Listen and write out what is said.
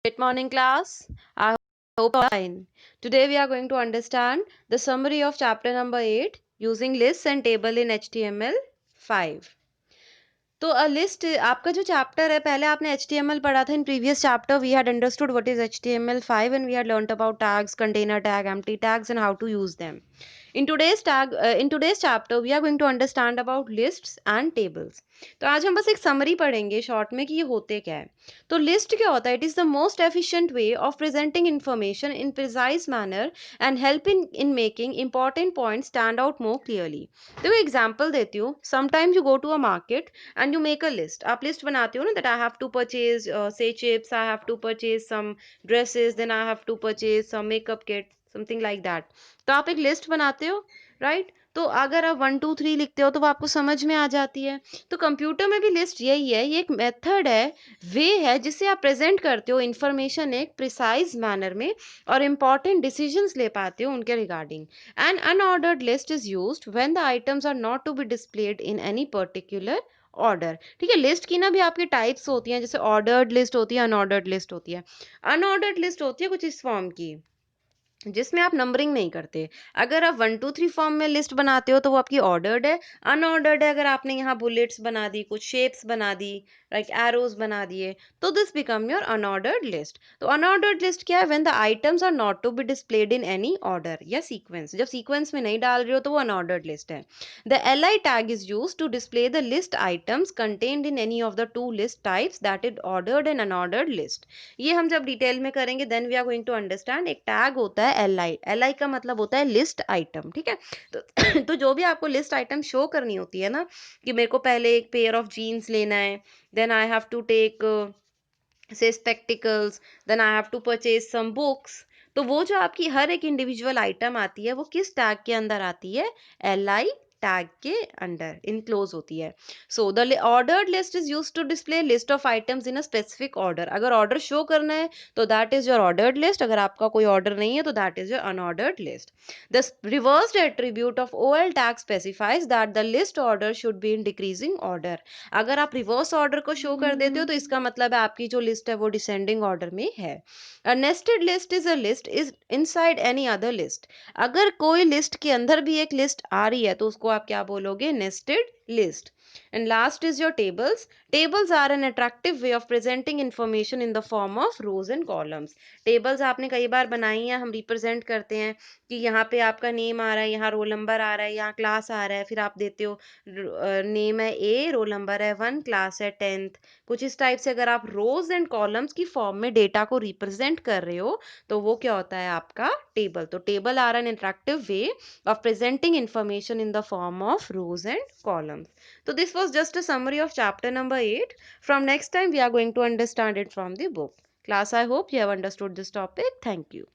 Good morning, class. I hope you are fine. Today we are going to understand the summary of chapter number 8 using lists and table in HTML5. तो a list आपका जो chapter है पहले आपने HTML पढ़ा था in previous chapter we had understood what is HTML5 and we had learned about tags container tag empty tags and how to use them in today's chapter we are going to understand about lists and tables. तो आज हम बस एक summary पढ़ेंगे short में कि ये होते क्या है. तो लिस्ट क्या होता है? It is the most efficient way of presenting information in precise manner and helping in making important point stand out more clearly. देखो एग्जाम्पल देती हूँ. Sometimes you go to a market and you make a list. आप list बनाते हो ना, that I have to purchase say chips, I have to purchase some dresses, then I have to purchase some makeup kit, something like that. तो आप एक list बनाते हो, right? तो अगर आप 1 2 3 लिखते हो तो वो आपको समझ में आ जाती है. तो कंप्यूटर में भी लिस्ट यही है. ये एक मेथड है, वे है जिससे आप प्रेजेंट करते हो इंफॉर्मेशन एक प्रिसाइज मैनर में और इंपॉर्टेंट डिसीजंस ले पाते हो उनके regarding. An unordered list is used when the items are not to be displayed in any particular order. ठीक है, लिस्ट की ना भी आपकी टाइप्स होती हैं, जैसे ऑर्डर्ड लिस्ट होती है, अनऑर्डर्ड लिस्ट होती है. अनऑर्डर्ड लिस्ट होती है कुछ इस फॉर्म की जिसमें आप नंबरिंग नहीं करते. अगर आप 1 2 3 फॉर्म में लिस्ट बनाते हो तो वो आपकी ऑर्डर्ड है. अनऑर्डर्ड है अगर आपने यहाँ बुलेट्स बना दी, कुछ शेप्स बना दी, लाइक एरोज बना दिए, तो this become your unordered list. तो अनऑर्डर्ड लिस्ट क्या है? When the items are not to be displayed in any order या सीक्वेंस. जब सीक्वेंस में नहीं डाल रहे हो तो वो अनऑर्डर्ड लिस्ट है. The li tag is use to display the list items contained in any of the two list types, that is ordered and unordered list. ये हम जब डिटेल में करेंगे then we are going to understand. एक tag होता है L आई का मतलब होता है लिस्ट आइटम. ठीक है, तो तो जो भी आपको लिस्ट आइटम शो करनी होती है ना, कि मेरे को पहले एक पेयर ऑफ जीन्स लेना है, then I have to take से spectacles, then I have to purchase some books. तो वो जो आपकी हर एक इंडिविजुअल आइटम आती है वो किस टैग के अंदर आती है? एल आई टैग के अंडर इनक्लोज होती है. So the ordered list is use to display list of items in a specific order. अगर ऑर्डर शो करना है तो that is your ordered list. अगर आपका कोई ऑर्डर नहीं है तो that is your unordered list. The reversed attribute of O L tag specifies that the list order should be in decreasing order. अगर आप रिवर्स ऑर्डर को शो कर देते हो तो इसका मतलब है आपकी जो लिस्ट है वो डिसेंडिंग ऑर्डर में है. A nested list is a list is inside any other list. अगर कोई लिस्ट के अंदर भी एक लिस्ट आ रही है तो उसको आप क्या बोलोगे? Nested list. And last is your tables. Tables are an attractive way of presenting information in the form of rows and columns. Tables आपने कई बार बनाई हैं, हम रिप्रेजेंट करते हैं कि यहाँ पे आपका नेम आ रहा है, यहाँ रोल नंबर आ रहा है, यहाँ क्लास आ रहा है, फिर आप देते हो नेम है ए, रोल नंबर है 1, क्लास है 10th. कुछ इस टाइप से अगर आप रोज एंड कॉलम्स की फॉर्म में डेटा को रिप्रेजेंट कर रहे हो तो वो क्या होता है? आपका टेबल. तो table are an interactive way of presenting information in the form of rows and columns. So this was just a summary of chapter number 8. From next time we are going to understand it from the book. Class, I hope you have understood this topic. Thank you.